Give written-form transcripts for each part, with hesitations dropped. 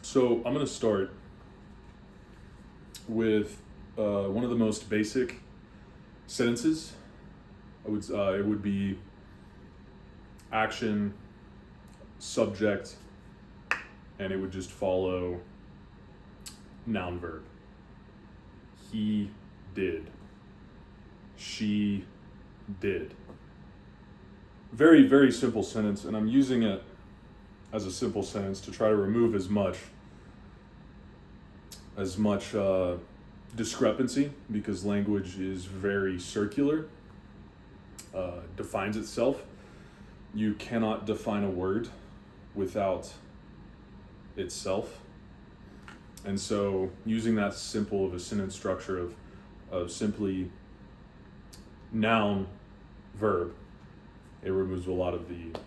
So I'm going to start with one of the most basic sentences. It would be action, subject, and it would just follow noun verb. He did. She did. Very, very simple sentence, and I'm using it as a simple sentence to try to remove as much discrepancy, because language is very circular, defines itself. You cannot define a word without itself. And so using that simple of a sentence structure of simply noun, verb, it removes a lot of the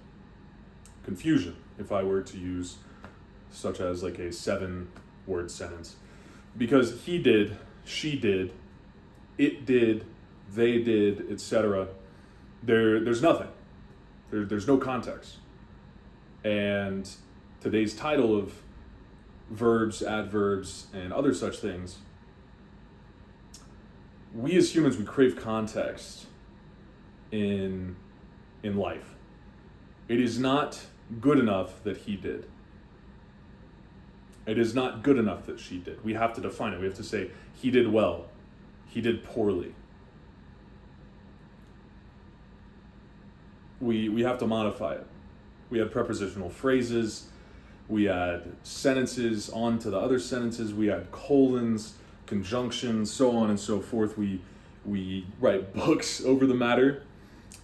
confusion if I were to use such as like a 7-word sentence. Because he did, she did, it did, they did, etc. There's nothing. There's no context. And today's title of verbs, adverbs, and other such things, we as humans, we crave context in life. It is not good enough that he did. It is not good enough that she did. We have to define it. We have to say, he did well, he did poorly. We have to modify it. We add prepositional phrases, we add sentences onto the other sentences, we add colons, conjunctions, so on and so forth. We write books over the matter.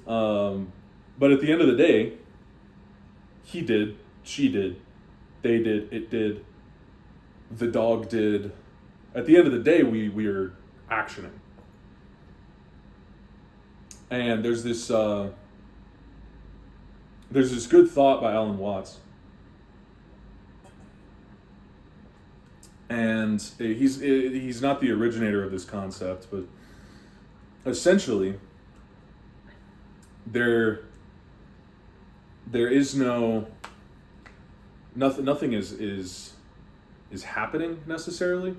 But at the end of the day, he did, she did, they did, it did, the dog did. At the end of the day, we are actioning. And there's this good thought by Alan Watts. And he's not the originator of this concept, but essentially there is nothing is happening necessarily.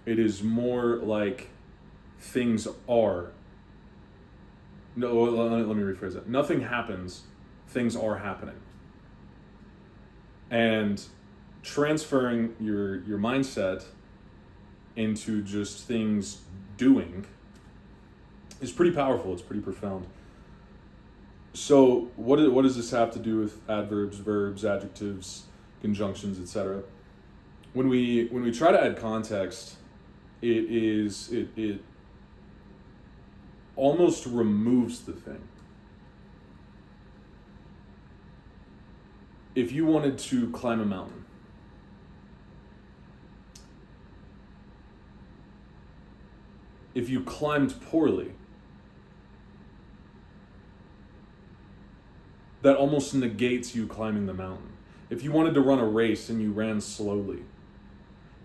It is more like things are. No, let me rephrase that. Nothing happens, things are happening. And transferring your mindset into just things doing is pretty powerful. It's pretty profound. So what does this have to do with adverbs, verbs, adjectives, conjunctions, etc.? When we try to add context, it almost removes the thing. If you wanted to climb a mountain, if you climbed poorly, that almost negates you climbing the mountain. If you wanted to run a race and you ran slowly,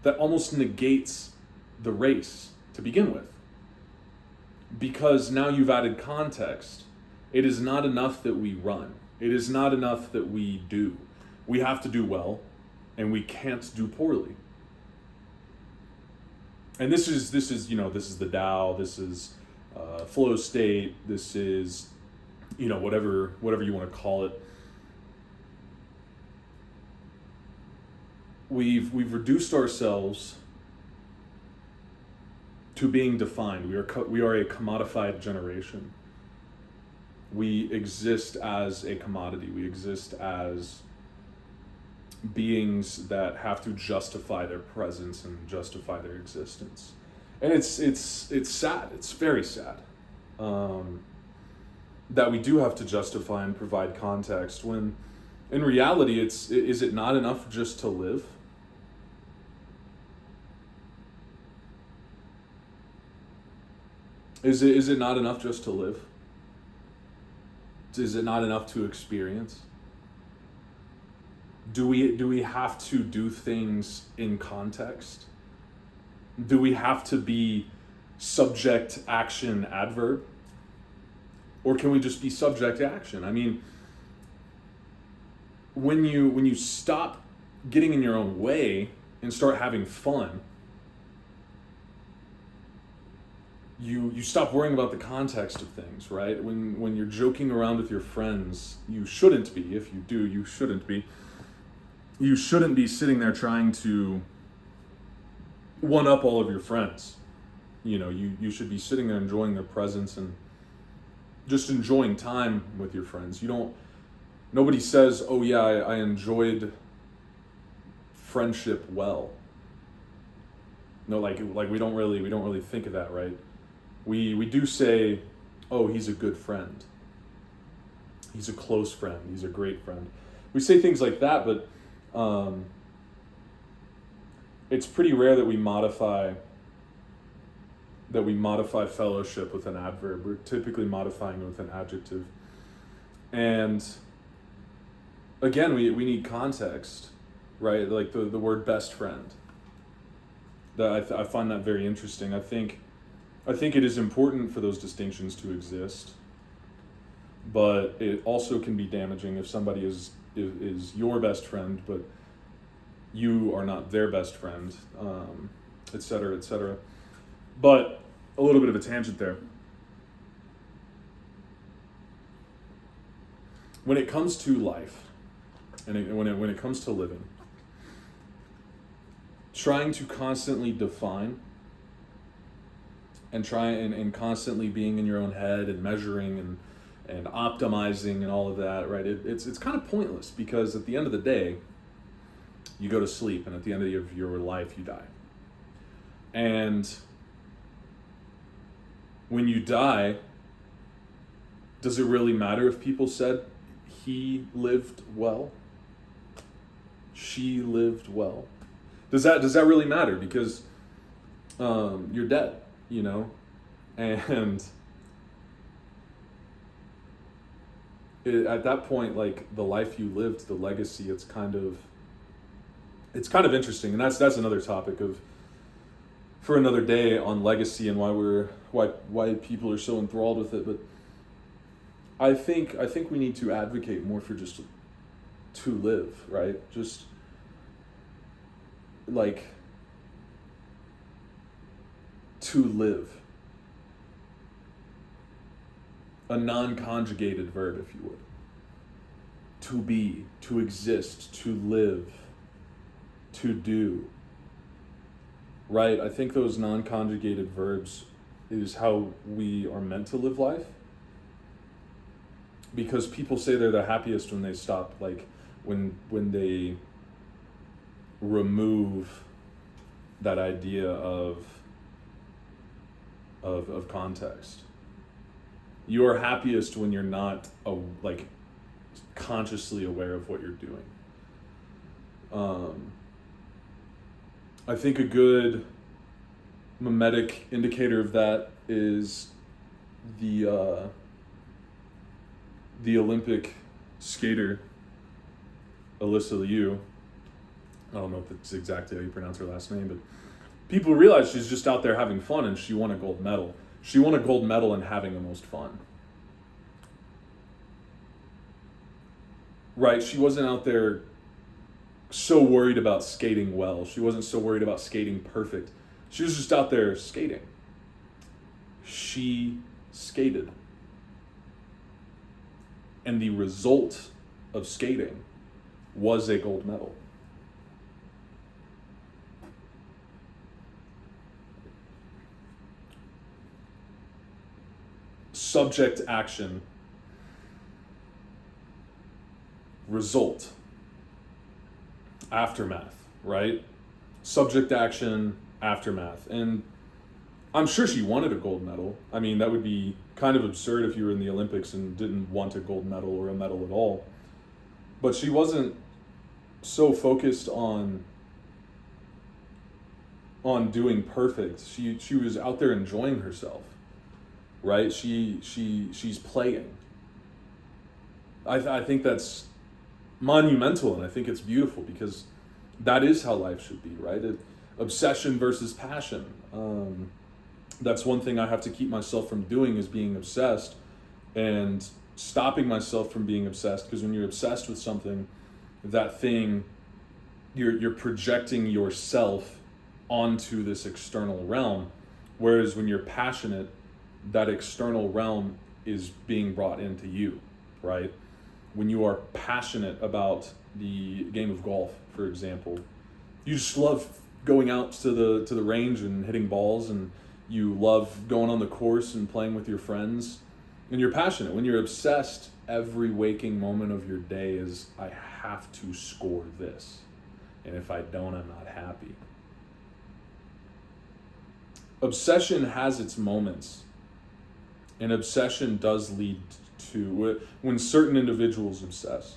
that almost negates the race to begin with. Because now you've added context. It is not enough that we run. It is not enough that we do. We have to do well, and we can't do poorly. And this is the Tao. This is flow state. This is whatever you want to call it. We've reduced ourselves to being defined. We are a commodified generation. We exist as a commodity. We exist as beings that have to justify their presence and justify their existence. And it's sad. It's very sad that we do have to justify and provide context when in reality is it not enough just to live? Is it not enough just to live? Is it not enough to experience? Do we have to do things in context? Do we have to be subject, action, adverb? Or can we just be subject, action? I mean, when you stop getting in your own way and start having fun, you stop worrying about the context of things, right? When you're joking around with your friends, you shouldn't be. If you do, you shouldn't be. You shouldn't be sitting there trying to one up all of your friends. You should be sitting there enjoying their presence and just enjoying time with your friends. Nobody says, oh yeah, I enjoyed friendship well. No, like we don't really think of that, right? We do say, oh, he's a good friend. He's a close friend. He's a great friend. We say things like that, but it's pretty rare that we modify fellowship with an adverb. We're typically modifying it with an adjective. And again, we need context, right? Like the word best friend. That I find that very interesting. I think it is important for those distinctions to exist, but it also can be damaging if somebody is your best friend, but you are not their best friend, et cetera, et cetera. But a little bit of a tangent there. When it comes to life, and when it comes to living, trying to constantly define and constantly being in your own head and measuring and optimizing and all of that, right? It's kind of pointless, because at the end of the day, you go to sleep, and at the end of your life, you die. And when you die, does it really matter if people said he lived well? She lived well? Does that really matter? Because you're dead, and at that point, like the life you lived, the legacy, it's kind of interesting, and that's another topic for another day on legacy and why people are so enthralled with it. But I think we need to advocate more for just to live, right? Just like to live. A non-conjugated verb, if you would. To be, to exist, to live, to do. Right? I think those non-conjugated verbs is how we are meant to live life. Because people say they're the happiest when they stop, like when they remove that idea of context. You are happiest when you're not consciously aware of what you're doing. I think a good mimetic indicator of that is the Olympic skater Alyssa Liu. I don't know if that's exactly how you pronounce her last name, but people realize she's just out there having fun, and she won a gold medal. She won a gold medal in having the most fun. Right? She wasn't out there so worried about skating well. She wasn't so worried about skating perfect. She was just out there skating. She skated. And the result of skating was a gold medal. Subject, action, result, aftermath, right? Subject, action, aftermath. And I'm sure she wanted a gold medal. I mean, that would be kind of absurd if you were in the Olympics and didn't want a gold medal or a medal at all. But she wasn't so focused on doing perfect. She was out there enjoying herself. Right? She's playing. I think that's monumental, and I think it's beautiful, because that is how life should be, right? Obsession versus passion. That's one thing I have to keep myself from doing, is being obsessed, and stopping myself from being obsessed, because when you're obsessed with something, that thing you're projecting yourself onto this external realm, whereas when you're passionate, that external realm is being brought into you, right? When you are passionate about the game of golf, for example, you just love going out to the range and hitting balls, and you love going on the course and playing with your friends, and you're passionate. When you're obsessed, every waking moment of your day is, I have to score this, and if I don't, I'm not happy. Obsession has its moments, and obsession does lead to, when certain individuals obsess,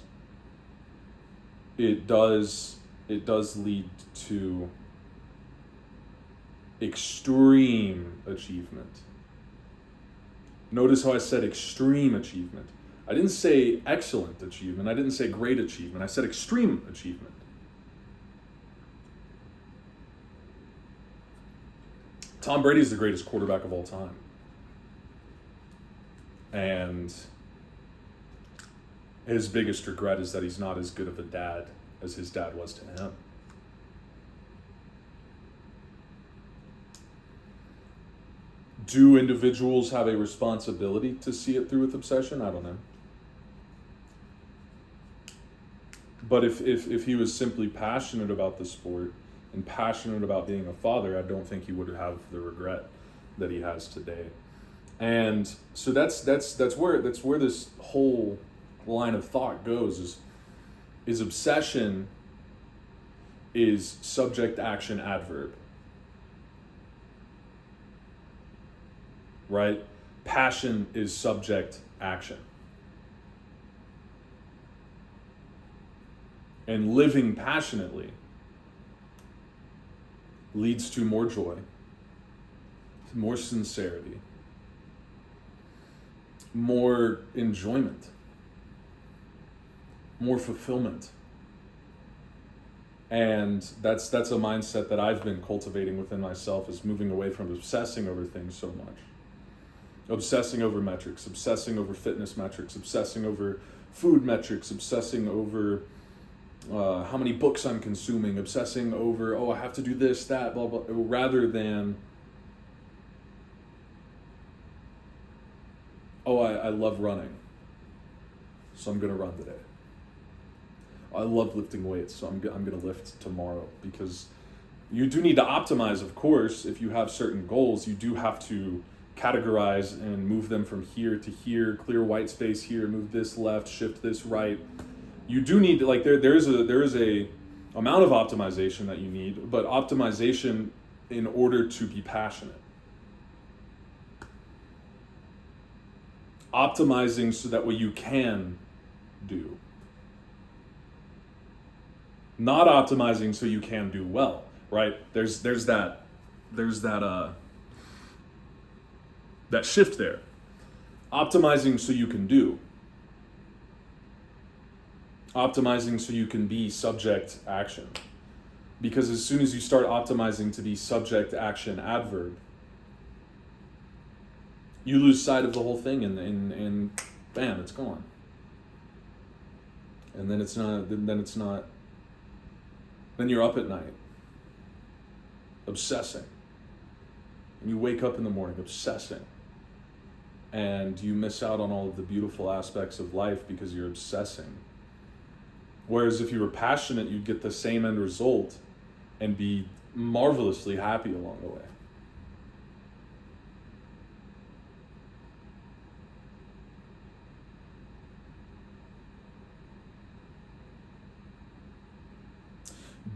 it does lead to extreme achievement. Notice how I said extreme achievement. I didn't say excellent achievement. I didn't say great achievement. I said extreme achievement. Tom Brady is the greatest quarterback of all time. And his biggest regret is that he's not as good of a dad as his dad was to him. Do individuals have a responsibility to see it through with obsession? I don't know. But if he was simply passionate about the sport and passionate about being a father, I don't think he would have the regret that he has today. And so that's where this whole line of thought goes, is obsession is subject action adverb. Right? Passion is subject action. And living passionately leads to more joy, more sincerity, more enjoyment, more fulfillment. And that's a mindset that I've been cultivating within myself, is moving away from obsessing over things so much. Obsessing over metrics, obsessing over fitness metrics, obsessing over food metrics, obsessing over how many books I'm consuming, obsessing over, I have to do this, that, blah, blah, rather than, I love running, so I'm going to run today. I love lifting weights, so I'm going to lift tomorrow. Because you do need to optimize, of course. If you have certain goals, you do have to categorize and move them from here to here, clear white space here, move this left, shift this right. You do need to, there is a amount of optimization that you need, but optimization in order to be passionate. Optimizing so that way you can do. Not optimizing so you can do well, right? There's that shift there. Optimizing so you can do. Optimizing so you can be subject action. Because as soon as you start optimizing to be subject action adverb, you lose sight of the whole thing, and bam, it's gone. And then it's not, then you're up at night, obsessing. And you wake up in the morning obsessing. And you miss out on all of the beautiful aspects of life because you're obsessing. Whereas if you were passionate, you'd get the same end result and be marvelously happy along the way.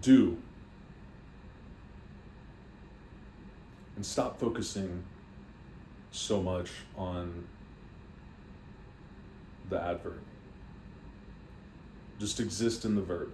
Do. And stop focusing so much on the adverb. Just exist in the verb.